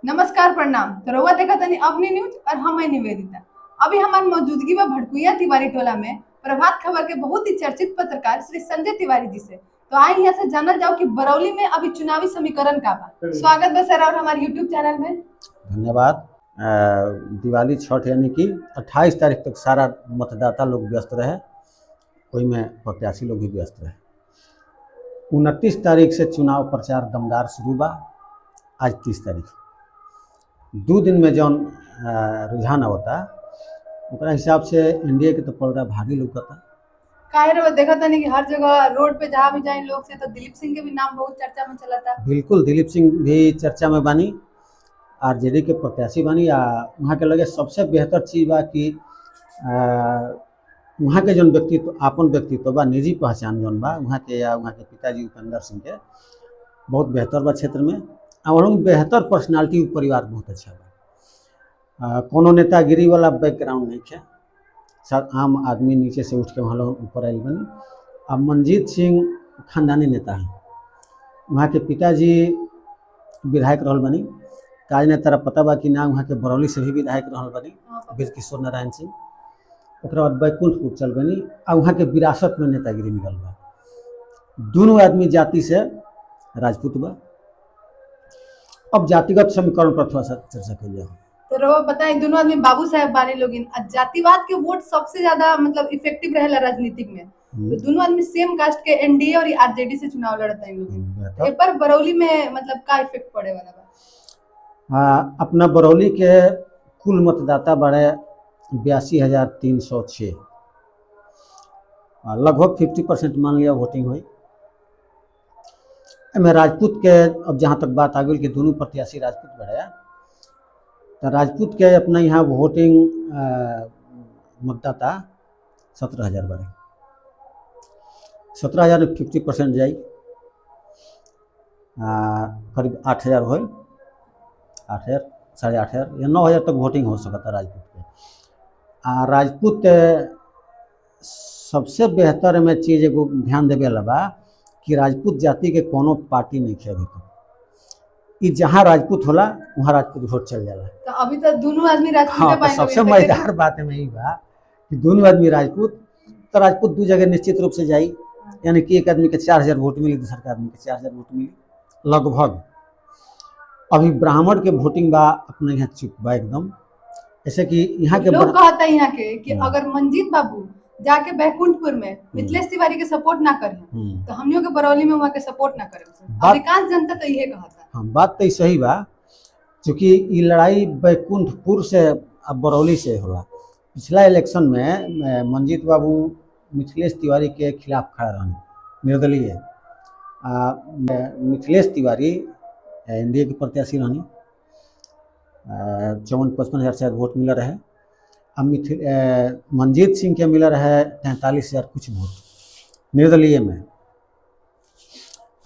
नमस्कार प्रणाम। तो रउआ देखा तनी अपनी न्यूज और हम हैं निवेदिता। अभी हमारी मौजूदगी में भड़कुइया तिवारी टोला में प्रभात खबर के बहुत ही चर्चित पत्रकार श्री संजय तिवारी जी से। तो आए यहाँ से जानल जाओ कि बरौली में अभी चुनावी समीकरण का बा। स्वागत बा सर और हमारे यूट्यूब चैनल में। धन्यवाद। दिवाली छठ यानी कि 28 तारीख तक सारा मतदाता लोग व्यस्त रहे, कोई में प्रत्याशी लोग भी व्यस्त रहे। 29 तारीख से चुनाव प्रचार दमदार शुरू बा। आज 30 तारीख, 2 दिन में जौन रुझान होता ओकरा हिसाब से एनडीए के तो पलड़ा भारी लौकता। काहे रउआ देखा तनी कि हर जगह रोड पे जहाँ भी जाए लोग से तो दिलीप सिंह के भी नाम बहुत चर्चा में चला था। बिल्कुल, दिलीप सिंह भी चर्चा में बानी, आरजेडी के प्रत्याशी बानी। वहाँ के लगे सबसे बेहतर चीज़ बा कि वहाँ के जौन व्यक्तित्व, आपन व्यक्तित्व बा, निजी पहचान जौन बा वहाँ के, या वहाँ के पिताजी उपेंद्र सिंह के बहुत बेहतर बा क्षेत्र में। और बेहतर पर्सनालिटी परिवार बहुत अच्छा बा। कोनो नेतागिरी वाला बैकग्राउंड नहीं है, सब आम आदमी नीचे से उठ के वहाँ लोग ऊपर आयल बनी। अब मंजीत सिंह खानदानी नेता हैं, वहाँ के पिताजी विधायक रहल बनी। काज ने तरह पता बा कि ना, वहाँ के बरौली से भी विधायक रहल बनी बीर किशोर नारायण सिंह। ओकरा बाद बैकुंठपुर चल बनी आ वहाँ के विरासत में नेतागिरी मिलल बा। दोनों आदमी जाति से राजपूत बा। अब जातिगत समीकरण पर थोड़ा सा चर्चा करिए। तो रउआ बताएं, दोनों आदमी बाबू साहब बानी लोगिन जातिवाद के वोट सबसे ज्यादा मतलब इफेक्टिव रहेला राजनीतिक में। तो दोनों आदमी सेम कास्ट के एनडीए और आरजेडी से चुनाव लड़ता है लोगिन। तो एक बार बरौली में मतलब का इफेक्ट पड़े वाला बा? अपना बरौली के कुल मतदाता बड़े 82,306, लगभग 50% मान लिया वोटिंग हुई। में राजपूत के, अब जहाँ तक बात आ गई कि दोनों प्रत्याशी राजपूत बढ़े, तो राजपूत के अपना यहाँ वोटिंग मतदाता 17,000 बढ़े। 17,000 में 50% जाई, करीब 8,000 हो, 8,000, 8,500 या 9,000 तक वोटिंग हो सकता राजपूत के। राजपूत सबसे बेहतर में चीज़ एगो ध्यान देवे लगा कि राजपूत जाति के कोनो पार्टी नहीं है अभी तक। तो जहाँ राजपूत होला वहाँ राजपूत वोट चल जाला। तो अभी तो दोनों आदमी राजपूत। हाँ, तो सबसे मजेदार बात में यही बा कि दोनों आदमी राजपूत, तो राजपूत दो जगह निश्चित रूप से जाई। यानी कि एक आदमी के 4,000 वोट मिली, दूसरे आदमी के 4,000 वोट मिली लगभग। अभी ब्राह्मण के वोटिंग बा अपने यहाँ चुप बा एकदम। ऐसे कि यहाँ के लोग कहता है यहाँ के कि अगर मंजीत बाबू जाके बैकुंठपुर में मिथिलेश तिवारी के सपोर्ट ना करें तो हम के बरौली में वहाँ के सपोर्ट ना करें। अधिकांश जनता तो यही कहता। हाँ, बात तो सही बा, क्योंकि ये लड़ाई बैकुंठपुर से अब बरौली से होला। पिछला इलेक्शन में मंजीत बाबू मिथिलेश तिवारी के खिलाफ खड़ा रहने निर्दलीय। मिथिलेश तिवारी एनडीए के प्रत्याशी रहनी, 54-55 शायद वोट मिला रहे। अब मंजीत सिंह के मिला रहे 43,000 कुछ वोट निर्दलीय में।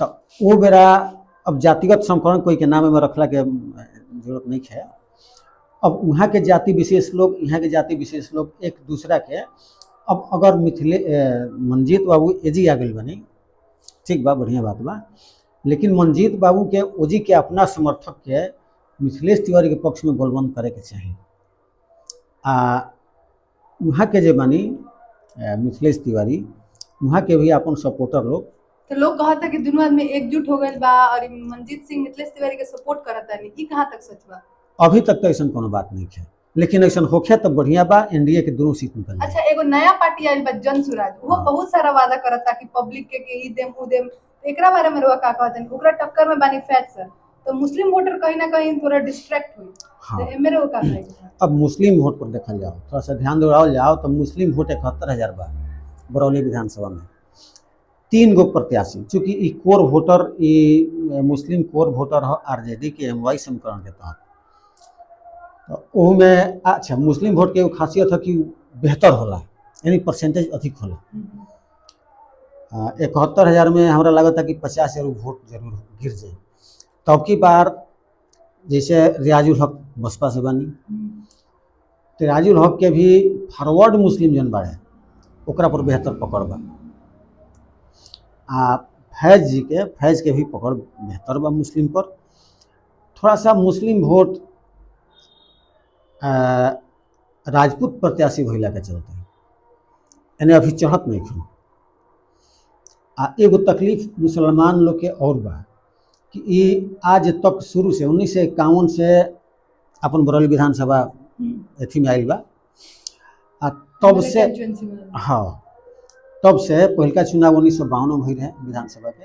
तो वो बेरा अब जातिगत समीकरण कोई के नाम में रखला के जरूरत नहीं है। अब वहाँ के जाति विशेष लोग, यहाँ के जाति विशेष लोग एक दूसरा के, अब अगर मंजीत बाबू एजी आ गई बनी, ठीक बा, बढ़िया बात बा, लेकिन मंजीत बाबू के ओजी के अपना समर्थक के मिथिलेश तिवारी के पक्ष में गोलबंद करे के चाहिए। वहाँ के जे बनी मिथिलेश तिवारी, वहाँ के भी अपन सपोर्टर लोग, तो लोग कहता कि दोनों आदमी एकजुट हो गए बा और मंजीत सिंह मिथिलेश तिवारी के सपोर्ट करता नहीं, ई कहाँ तक सच बा? अभी तक तो ऐसा कोनो बात नहीं है, लेकिन ऐसा होखे तो बढ़िया बा, एनडीए के दोनों सीट निकल। अच्छा, एगो नया पार्टी आइल बा जन सुराज, वो बहुत सारा वादा करता कि पब्लिक के ई देम उ देम। एकरा बारे में रउआ का कहतन? ओकरा टक्कर में बानी फैट सर, तो मुस्लिम वोटर कहीं ना कहीं थोड़ा डिस्ट्रैक्ट हुई। हाँ, तो एमे रउआ का कहे? अब मुस्लिम वोट पर देखल जाओ, थोड़ा सा ध्यान दिलाओ जाओ, तो मुस्लिम वोट 71,000 बा बरौली विधानसभा में। 3 गो प्रत्याशी, चूँकि ई कोर वोटर, ई मुस्लिम कोर वोटर हो आरजेडी के एमवाई समीकरण के तहत। तो में अच्छा, मुस्लिम वोट के खासियत है कि बेहतर होला, यानी परसेंटेज अधिक होला। 71,000 में हमारा लगा था कि 50,000 वोट जरूर गिर जाए। तो अब की बार जैसे रियाजुल हक बसपा से बनी, तो रियाजुल हक के भी फॉरवर्ड मुस्लिम जन बाड़े ओकरा पर बेहतर पकड़ बा। फैज जी के, फैज के भी पकड़ बेहतर बा मुस्लिम पर। थोड़ा सा मुस्लिम वोट राजपूत प्रत्याशी भइला के चलते यानी अभी चढ़त नहीं थी। आ एगो तकलीफ मुसलमान लोग के और बा कि ये आज तक शुरू से 1951 से अपन बरौली विधानसभा अथी में आयल बा। आ तब से हाँ तब से पहलका चुनाव 1952 में हुई रहे विधानसभा के।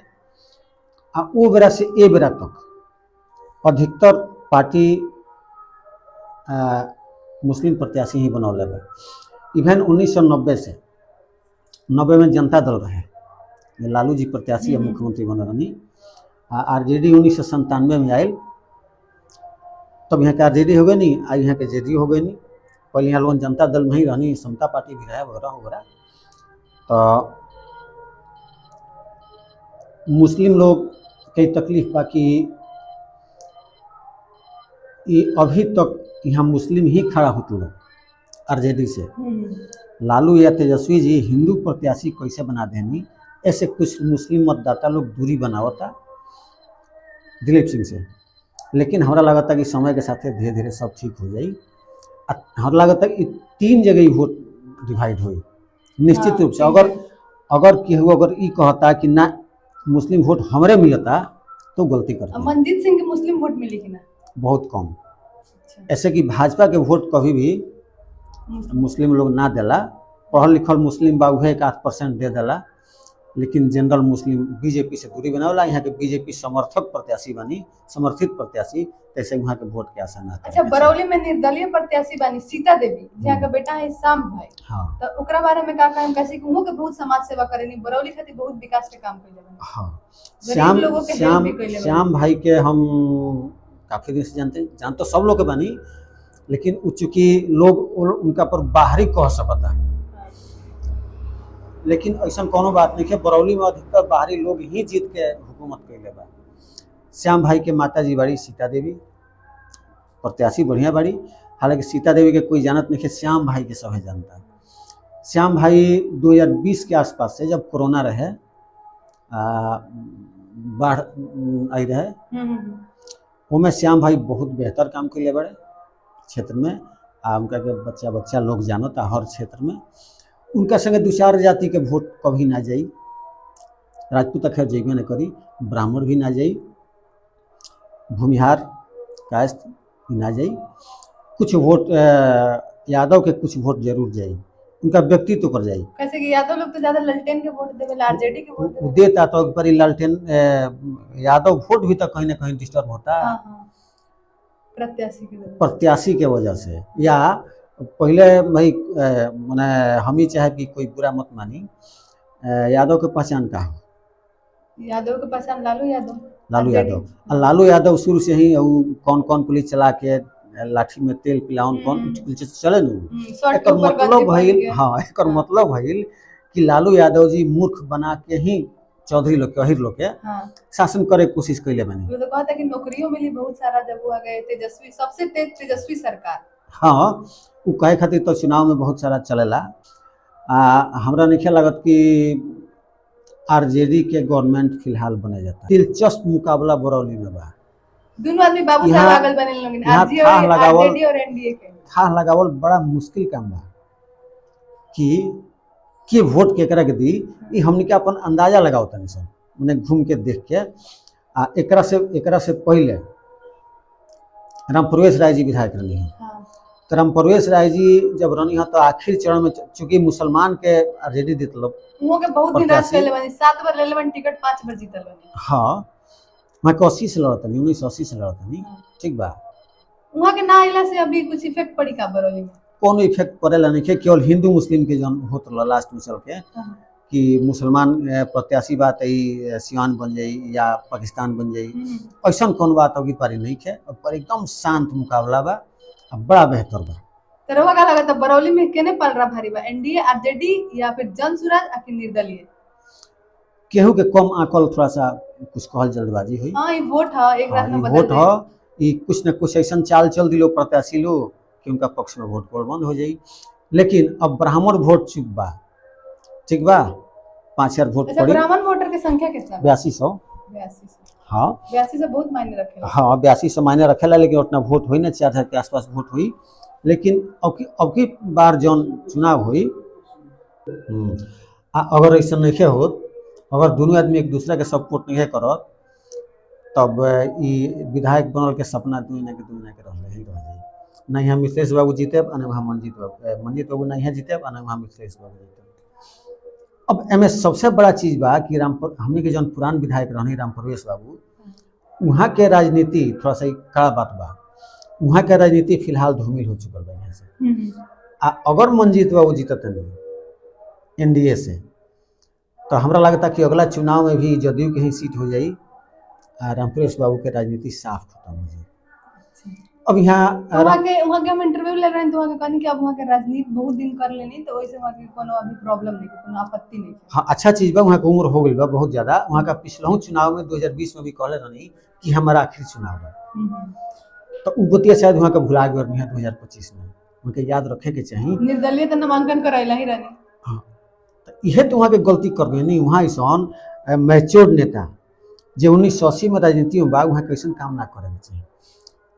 आ वो बेरा से ए बेरा तक अधिकतर पार्टी मुस्लिम प्रत्याशी ही बनौले बा। इवन 1990 से 90 में जनता दल रहे, लालू जी प्रत्याशी या मुख्यमंत्री बन रहनी। आरजेडी 1997 में आयल, तब यहाँ के आरजेडी हो गई नहीं, आज यहाँ के जेडी हो गई नहीं। पहले यहाँ लोग जनता दल में ही रहनी, समता पार्टी भी रहे वगैरह वगैरह। तो मुस्लिम लोग के तकलीफ बा कि ये अभी तक यहाँ मुस्लिम ही खड़ा होते लोग आरजेडी से। लालू या तेजस्वी जी हिंदू प्रत्याशी कैसे बना देनी, ऐसे कुछ मुस्लिम मतदाता लोग दूरी बनावता दिलीप सिंह से। लेकिन हमारा लगता कि समय के साथ धीरे धीरे सब ठीक हो जाई। हमारा लगता कि 3 जगह ही वोट डिवाइड हुई निश्चित रूप से। अगर केहू अगर ई कहता कि ना मुस्लिम वोट हमरे मिलता तो गलती करता। मनजीत सिंह के मुस्लिम वोट मिली कि ना? बहुत कम। ऐसे कि भाजपा के वोट कभी भी मुस्लिम लोग ना देला, पढ़ल लिखल मुस्लिम बा उहे 8% दे देला, लेकिन जनरल मुस्लिम बीजेपी से दूरी बनावला। यहाँ के बीजेपी समर्थक प्रत्याशी बनी, समर्थित प्रत्याशी, तैसे वहाँ के वोट के आशा ना। अच्छा, बरौली में निर्दलीय प्रत्याशी बनी सीता देवी, जहाँ का बेटा है श्याम भाई। हाँ, तो ओकरा बारे में का कहम, कैसे कि उहो के बहुत समाज सेवा करेनी, बरौली खातिर बहुत विकास के काम कइले बनी। हाँ, श्याम भाई के हम काफी दिन से जान तो सब लोग के बनी, लेकिन चूंकि लोग उनका पर बाहरी कह सकता, लेकिन ऐसा कोनो बात नहीं है। बरौली में अधिकतर बाहरी लोग ही जीत के हुकूमत कैले बा। श्याम भाई के माता जी बड़ी सीता देवी, प्रत्याशी बढ़िया बड़ी। हालांकि सीता देवी के कोई जानत नहीं है, श्याम भाई के सभी जानता। श्याम भाई 2020 के आसपास से जब कोरोना रहे, बाढ़ आई रहे, उनमें श्याम भाई बहुत बेहतर काम कैले बड़े क्षेत्र में। उनका के बच्चा लोग जानता हर क्षेत्र में। उनका संगे 2-4 जाति के वोट कभी ना जाई। राजपूत खैर जइबे न करी, ब्राह्मण भी ना जाई, भूमिहार कायस्थ भी ना जाई। कुछ वोट यादव के कुछ वोट जरूर जाई, उनका व्यक्तित्व पर जाई। कैसे कि यादव लोग तो ज्यादा ललटेन के वोट देवे, आरजेडी के वोट देता, तो पर ललटेन यादव वोट भी तो कहीं ना कहीं डिस्टर्ब होता। प्रत्याशी के वजह से। या पहले भाई मैंने हम ही चाहे कि कोई बुरा मत मानी, यादव के पहचान का हो? यादव के पहचान लालू यादव शुरू से ही कौन पुलिस चला के लाठी में तेल पिलाउन कौन चले न। एक मतलब भइल, हाँ, एक मतलब भइल कि लालू यादव जी मूर्ख बना के ही चौधरी लोग के, अहिर लोग के शासन करे कोशिश कैले बनी। तो कहता कि नौकरियों मिली बहुत सारा जब वो आ गए तेजस्वी, सबसे तेजस्वी सरकार। हाँ, वो कहे खातिर तो चुनाव में बहुत सारा चलेला। हमरा नहीं लगत कि आरजेडी के गवर्नमेंट फिलहाल बने जाता। दिलचस्प मुकाबला बरौली में बा। दोनों आदमी बाबू साहब आगल बने लोगिन, आरजेडी और एनडीए के। था लगावल बड़ा मुश्किल काम बा कि के वोट केकरा के दी। ई हमनी के अपन अंदाजा लगाओ तनी सन, मने घूम के देख के। एकरा से पहले राम प्रवेश राय जी विधायक रही हैं। तो राम प्रवेश राय जी जब रही हैं तो आखिर चरण में, चूंकि मुसलमान के आरजेडी देत लोग, उहो के बहुत दिन राज कैले बनी, 7 बार ले लेवन टिकट, 5 बार जीतल बनी। हां, मैं 80 से लड़तनी, 1980 से लड़तनी। ठीक बा, वहां के ना आइला से अभी कुछ इफेक्ट पड़ी का बरौली में? कोनो इफेक्ट पड़ेला नहीं के, केवल हिंदू मुस्लिम के जन होत रहा लास्ट में चल के कि मुसलमान प्रत्याशी बात है सिवान बन जाई या पाकिस्तान बन जाई, ऐसा कौन बात होगी पारी नहीं है। पर एकदम शांत मुकाबला बा, बड़ा बेहतर बा। तरवा का लगा था बरौली में केने पल रहा भारी बा, एनडीए, आरजेडी या फिर जनसुराज या फिर निर्दलीय? केहू के कम आकल, थोड़ा सा कुछ कहल जल्दबाजी हुई। हां, ये वोट है, एक रात में बदल वोट है, ये कुछ न कुछ ऐसा चाल चल दिलो प्रत्याशी लोग कि उनका पक्ष में वोट बंद हो जाई। लेकिन अब ब्राह्मण वोट चुप बा, ठीक बा, 5000 वोट पड़ी। ब्राह्मण वोटर की संख्या कितना? 8200। हाँ 82 से बहुत मायने रखेला। हाँ 82 से मायने रखेला, लेकिन उतना वोट हुई ना, 4000 के आसपास वोट हुई। लेकिन अब की बार जौन चुनाव हुई, अगर ऐसा नहीं हो, अगर दोनों आदमी एक दूसरे के सपोर्ट नहीं करत, तब ई विधायक बनल के सपना दुनिया के रह ही रह जाई। नहीं हम मिथिलेश बाबू जीते, नहीं हम मंजीत बाबू नहीं जीते, नहीं हम मिथिलेश बाबू जीते। अब एमे सबसे बड़ा चीज बा कि हमने के जौन पुरान विधायक रहनी राम प्रवेश बाबू, वहाँ के राजनीति थोड़ा सा कड़ा बात बा। वहाँ के राजनीति फिलहाल धूमिल हो चुकल बा यहाँ से। अगर मंजीत बाबू जीतत नहीं एनडीए से, तो हमरा लगता कि अगला चुनाव में भी जदयू के ही सीट हो जाई, रामप्रवेश बाबू के राजनीति साफ खत्म हो जाए। अब यहाँ वहाँ के हम इंटरव्यू ले रहे हैं, तो वहाँ के कहनी कि अब वहाँ के राजनीति बहुत दिन कर लेनी, तो वैसे वहाँ के कोनो अभी प्रॉब्लम नहीं, कोनो आपत्ति नहीं। हाँ अच्छा चीज बा, वहाँ के उम्र हो गई बा बहुत ज्यादा। वहाँ का पिछला चुनाव में 2020 में भी कहले रहनी कि हमारा आखिरी चुनाव बा, तो उ बतिया शायद वहाँ के भुला गए रहनी 2025 में। उनके याद रखे के चाहिए, निर्दलीय तो नामांकन कराइला ही रहनी। हाँ तो यह तो वहाँ के गलती कर गए नहीं। वहाँ ऐसा मैच्योर नेता जो 1980 में राजनीति में बा, वहाँ कैसे काम ना करे के चाहिए।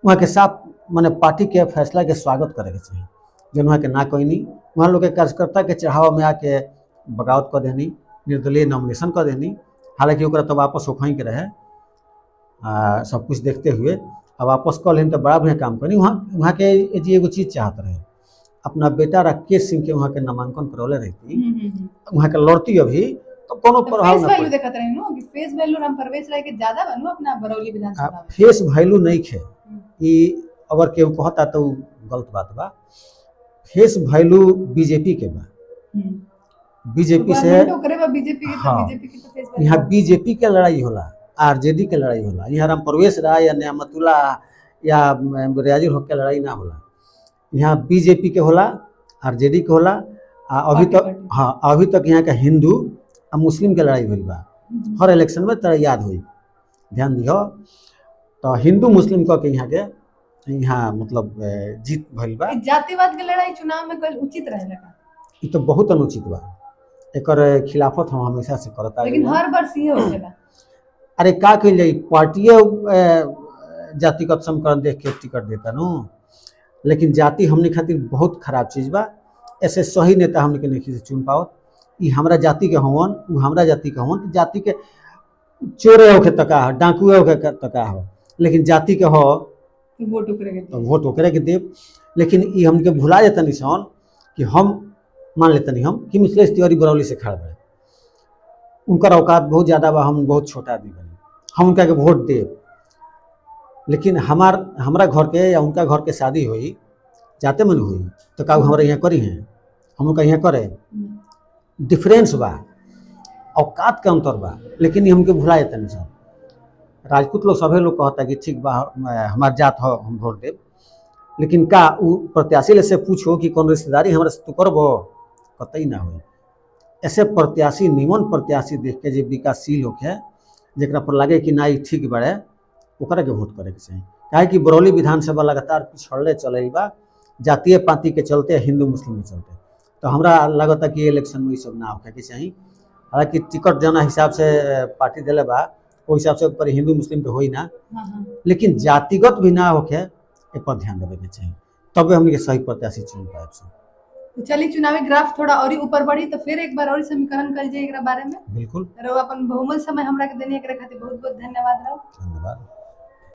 वहाँ के साथ माने पार्टी के फैसला के स्वागत करे के चाहिए, जो वहाँ के ना कोई नहीं। वहाँ लोग के कार्यकर्ता के चढ़ावा में आके बगावत कर देनी, निर्दलीय नॉमिनेशन कर देनी। हालांकि ओकरा तो वापस होखई के रहे, सब कुछ देखते हुए अब वापस कर लेनी तो बड़ा बढ़िया काम करनी। वहाँ के जी एगो चीज चाहत रहे, अपना बेटा राकेश सिंह के वहाँ के नामांकन करौले रहती, वहाँ के लड़ती अभी तो कोनो प्रभाव ना पड़े। देखत रहे नो कि फेस वैल्यू राम प्रवेश राय के ज्यादा बनो अपना बरौली विधानसभा में। फेस वैल्यू नहीं खे, ई अगर केहू कहता तो गलत बात बा। फेस वैल्यू बीजेपी के बा, बीजेपी से यहाँ बीजेपी के लड़ाई होला, आरजेडी के लड़ाई होला। यहाँ राम प्रवेश राय या नियामतुल्ला या रियाजुल हक के लड़ाई ना होला, यहाँ बीजेपी के होला, आरजेडी के होला। अभी तक हाँ अभी तक यहाँ का हिंदू और मुस्लिम के लड़ाई भइल बा। हर इलेक्शन में तरह याद हुई, ध्यान दियो। तो हिंदू मुस्लिम कह के यहाँ मतलब जीत भइल बा। जातिवाद के लड़ाई चुनाव में कल उचित रहेला का? ये तो बहुत अनुचित बा, एकर खिलाफत हम हमेशा से करता। लेकिन हर बार सी होखेला। अरे का कइल जाई, पार्टी जातिगत समीकरण देख के टिकट देता नु। लेकिन जाति हमने खातिर बहुत खराब चीज बा। ऐसे सही नेता हमने के नहीं चुन पाओ। ई हमरा जाति के हवन, उ हमरा जाति के हवन। जाति के चोरे होके तका हो, डाकुए होके तका हो, लेकिन जाति के हो वोट ओकरे के देव। लेकिन ई हमके भुला जाता निशान कि हम मान लेते नहीं हम कि मिथिलेश तिवारी बरौली से खड़ा बा, उनका औकात बहुत ज़्यादा बा, हम बहुत छोटा आदमी बनी, हम उनका के वोट देव। लेकिन हमारा घर के या उनका घर के शादी हुई जाते मन हुई तो का हमारे यहाँ करी हैं, हम उनका यहाँ करे। डिफरेंस बा, औकात के अंतर बा। लेकिन ये हमके भुला जाता नहीं सब। राजपूत लोग सभी लोग कहता है कि ठीक बा हमार जात हो, हम वोट देव। लेकिन का उ प्रत्याशी से पूछो कि कौन रिश्तेदारी हमारे से तू करबो, कतई ना हो। ऐसे प्रत्याशी निमन प्रत्याशी देख के जो विकासशील होके जरा पर लगे कि ना ही ठीक बड़े, ओकरा के वोट करे के चाहिए। काहे कि बरौली विधानसभा लगातार पिछड़ले चले बा, जातीय पाति के चलते, हिंदू मुस्लिम के चलते। तो हमरा लगता कि इलेक्शन में ये सब ना होके चाहिए। हालांकि टिकट जना हिसाब से पार्टी दिले बा, वो हिसाब से पर हिंदू मुस्लिम तो हो ही ना, लेकिन जातिगत भी ना होके ए पर ध्यान देवे के चाहिए, तबे हमने के सही प्रत्याशी चुन पाए। तो चलिए चुनावी ग्राफ थोड़ा और ऊपर बढ़ी तो फिर एक बार और समीकरण कर जाए एकरा बारे में। बिल्कुल, अपन बहुमूल्य समय हमरा के देने एकरा खातिर बहुत बहुत धन्यवाद। धन्यवाद।